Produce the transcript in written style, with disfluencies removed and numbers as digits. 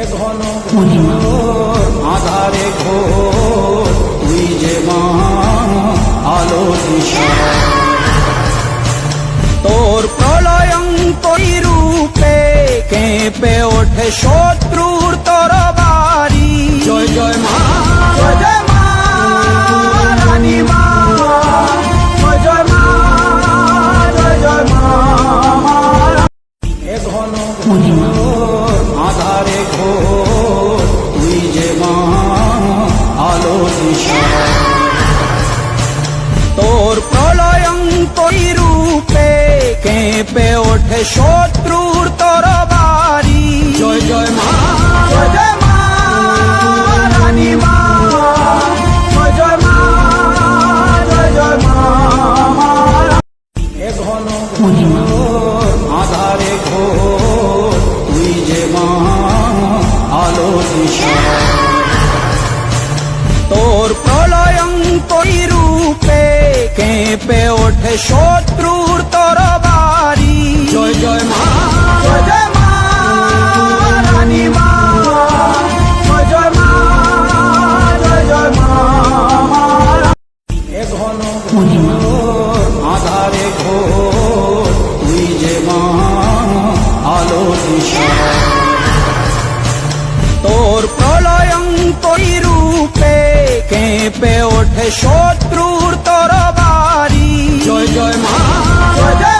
ঘন আধারে ঘোর তুই যে মা আলো দিশা, তোর প্রলয়ঙ্করী রূপে কেঁপে ওঠে শত্রুর তরবারি। জয় জয় মা, জয় জয় মা রানী মা, জয় জয় মা, জয় জয় মা। এ ঘন আধারে ঘোর তুই যে মা আলো দিশা, তোর প্রলয়ঙ্করী রূপে কেঁপে ওঠে শত্রুর তরবারি। জয় জয় মা, জয় জয় মা রানী মা, জয় জয় মা, জয় জয় মা। এ ঘন আধারে ঘোর তুই যে মা আলো দিশা, তোর প্রলয়ঙ্করী রূপে কেঁপে ওঠে শত্রুর তরবারি। জয় জয় মা, জয় জয় মা রানী মা, জয় জয় মা, জয় জয় মা। এ ঘন আধারে ঘোর তুই যে মা আলো দিশা, তোর প্রলয়ঙ্করী রূপে কেঁপে ওঠে শত্রুর তরবারি। জয় জয় মা, জয় জয়